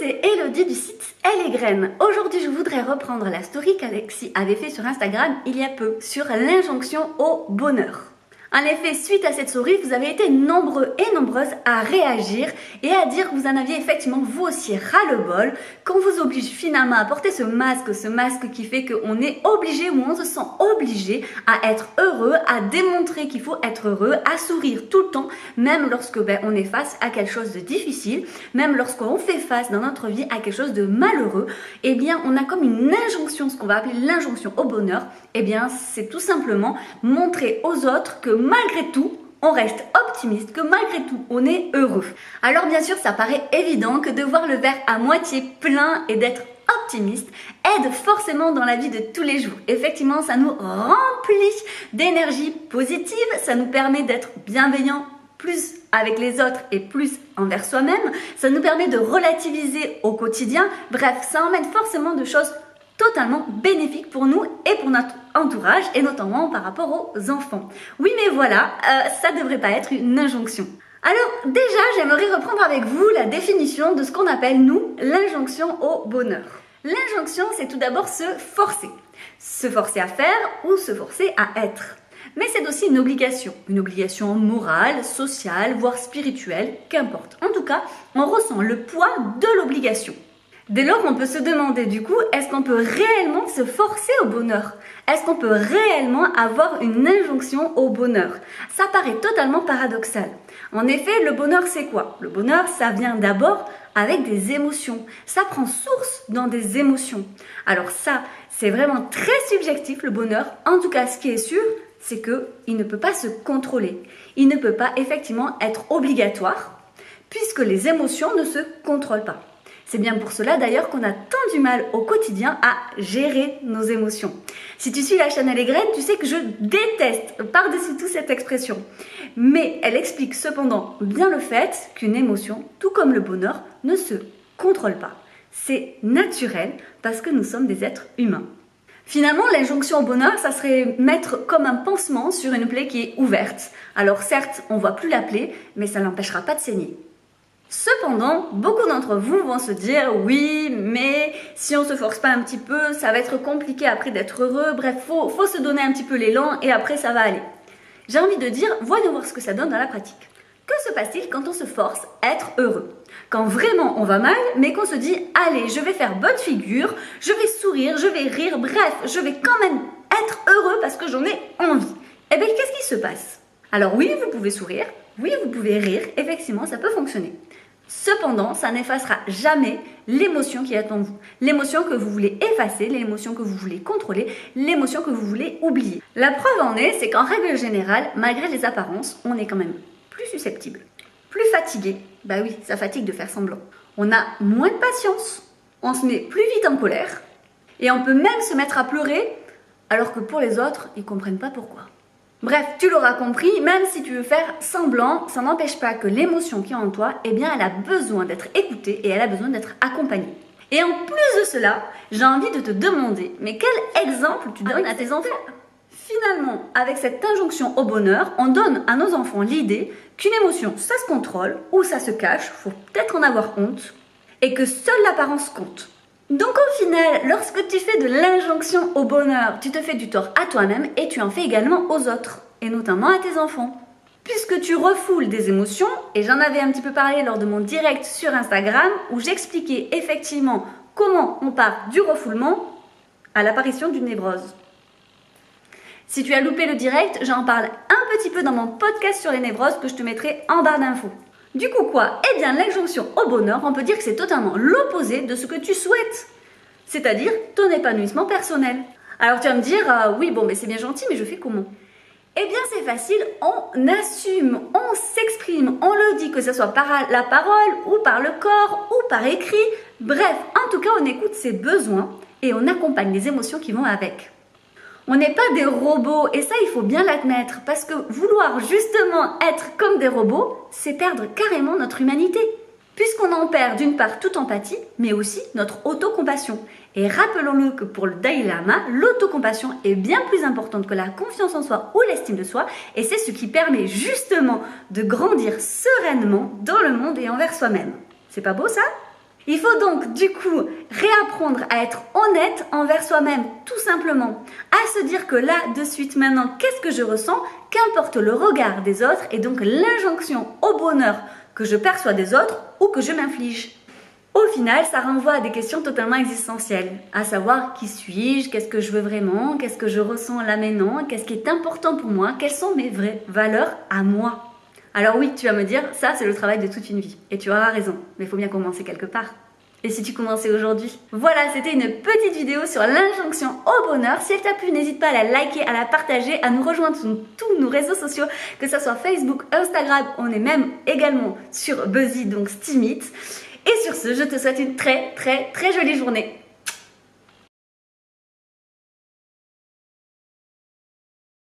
c'est Elodie du site Elle et Graines. Aujourd'hui, je voudrais reprendre la story qu'Alexis avait fait sur Instagram il y a peu sur l'injonction au bonheur. En effet, suite à cette story, vous avez été nombreux et nombreuses à réagir et à dire que vous en aviez effectivement vous aussi ras-le-bol, qu'on vous oblige finalement à porter ce masque qui fait qu'on est obligé ou on se sent obligé à être heureux, à démontrer qu'il faut être heureux, à sourire tout le temps, même lorsque on est face à quelque chose de difficile, même lorsqu'on fait face dans notre vie à quelque chose de malheureux, eh bien on a comme une injonction, ce qu'on va appeler l'injonction au bonheur. Eh bien c'est tout simplement montrer aux autres que malgré tout, on reste optimiste, que malgré tout, on est heureux. Alors bien sûr, ça paraît évident que de voir le verre à moitié plein et d'être optimiste aide forcément dans la vie de tous les jours. Effectivement, ça nous remplit d'énergie positive, ça nous permet d'être bienveillants plus avec les autres et plus envers soi-même, ça nous permet de relativiser au quotidien, bref, ça emmène forcément de choses totalement bénéfique pour nous et pour notre entourage et notamment par rapport aux enfants. Oui mais voilà, ça devrait pas être une injonction. Alors déjà j'aimerais reprendre avec vous la définition de ce qu'on appelle nous l'injonction au bonheur. L'injonction c'est tout d'abord se forcer à faire ou se forcer à être. Mais c'est aussi une obligation morale, sociale, voire spirituelle, qu'importe. En tout cas, on ressent le poids de l'obligation. Dès lors, on peut se demander du coup, est-ce qu'on peut réellement se forcer au bonheur? Est-ce qu'on peut réellement avoir une injonction au bonheur? Ça paraît totalement paradoxal. En effet, le bonheur c'est quoi? Le bonheur, ça vient d'abord avec des émotions. Ça prend source dans des émotions. Alors ça, c'est vraiment très subjectif le bonheur. En tout cas, ce qui est sûr, c'est qu'il ne peut pas se contrôler. Il ne peut pas effectivement être obligatoire puisque les émotions ne se contrôlent pas. C'est bien pour cela d'ailleurs qu'on a tant du mal au quotidien à gérer nos émotions. Si tu suis la chaîne Elle et Graines, tu sais que je déteste par-dessus tout cette expression. Mais elle explique cependant bien le fait qu'une émotion, tout comme le bonheur, ne se contrôle pas. C'est naturel parce que nous sommes des êtres humains. Finalement, l'injonction au bonheur, ça serait mettre comme un pansement sur une plaie qui est ouverte. Alors certes, on ne voit plus la plaie, mais ça n'empêchera pas de saigner. Cependant, beaucoup d'entre vous vont se dire « oui, mais si on se force pas un petit peu, ça va être compliqué après d'être heureux. Bref, faut se donner un petit peu l'élan et après ça va aller. » J'ai envie de dire, voyons voir ce que ça donne dans la pratique. Que se passe-t-il quand on se force à être heureux? Quand vraiment on va mal, mais qu'on se dit « allez, je vais faire bonne figure, je vais sourire, je vais rire, bref, je vais quand même être heureux parce que j'en ai envie. » Eh bien, qu'est-ce qui se passe? Alors oui, vous pouvez sourire, oui, vous pouvez rire, effectivement, ça peut fonctionner. Cependant, ça n'effacera jamais l'émotion qui est en vous. L'émotion que vous voulez effacer, l'émotion que vous voulez contrôler, l'émotion que vous voulez oublier. La preuve en est, c'est qu'en règle générale, malgré les apparences, on est quand même plus susceptible, plus fatigué. Bah oui, ça fatigue de faire semblant. On a moins de patience, on se met plus vite en colère et on peut même se mettre à pleurer alors que pour les autres, ils ne comprennent pas pourquoi. Bref, tu l'auras compris, même si tu veux faire semblant, ça n'empêche pas que l'émotion qui est en toi, eh bien, elle a besoin d'être écoutée et elle a besoin d'être accompagnée. Et en plus de cela, j'ai envie de te demander, mais quel exemple tu donnes à tes enfants? Finalement, avec cette injonction au bonheur, on donne à nos enfants l'idée qu'une émotion, ça se contrôle ou ça se cache, faut peut-être en avoir honte, et que seule l'apparence compte. Donc au final, lorsque tu fais de l'injonction au bonheur, tu te fais du tort à toi-même et tu en fais également aux autres, et notamment à tes enfants. Puisque tu refoules des émotions, et j'en avais un petit peu parlé lors de mon direct sur Instagram, où j'expliquais effectivement comment on part du refoulement à l'apparition d'une névrose. Si tu as loupé le direct, j'en parle un petit peu dans mon podcast sur les névroses que je te mettrai en barre d'infos. Du coup quoi? Eh bien l'injonction au bonheur, on peut dire que c'est totalement l'opposé de ce que tu souhaites. C'est-à-dire ton épanouissement personnel. Alors tu vas me dire, oui bon mais c'est bien gentil, mais je fais comment? Eh bien c'est facile, on assume, on s'exprime, on le dit, que ce soit par la parole ou par le corps ou par écrit. Bref, en tout cas on écoute ses besoins et on accompagne les émotions qui vont avec. On n'est pas des robots et ça il faut bien l'admettre parce que vouloir justement être comme des robots, c'est perdre carrément notre humanité. Puisqu'on en perd d'une part toute empathie, mais aussi notre autocompassion. Et rappelons-le que pour le Dalai Lama, l'autocompassion est bien plus importante que la confiance en soi ou l'estime de soi et c'est ce qui permet justement de grandir sereinement dans le monde et envers soi-même. C'est pas beau ça? Il faut donc du coup réapprendre à être honnête envers soi-même, tout simplement. À se dire que là, de suite, maintenant, qu'est-ce que je ressens? Qu'importe le regard des autres et donc l'injonction au bonheur que je perçois des autres ou que je m'inflige. Au final, ça renvoie à des questions totalement existentielles, à savoir qui suis-je, qu'est-ce que je veux vraiment, qu'est-ce que je ressens là maintenant, qu'est-ce qui est important pour moi, quelles sont mes vraies valeurs à moi. Alors oui, tu vas me dire, ça c'est le travail de toute une vie, et tu auras raison, mais il faut bien commencer quelque part. Et si tu commençais aujourd'hui? Voilà, c'était une petite vidéo sur l'injonction au bonheur. Si elle t'a plu, n'hésite pas à la liker, à la partager, à nous rejoindre sur tous nos réseaux sociaux, que ce soit Facebook, Instagram, on est même également sur Buzzy, donc Steemit. Et sur ce, je te souhaite une très jolie journée.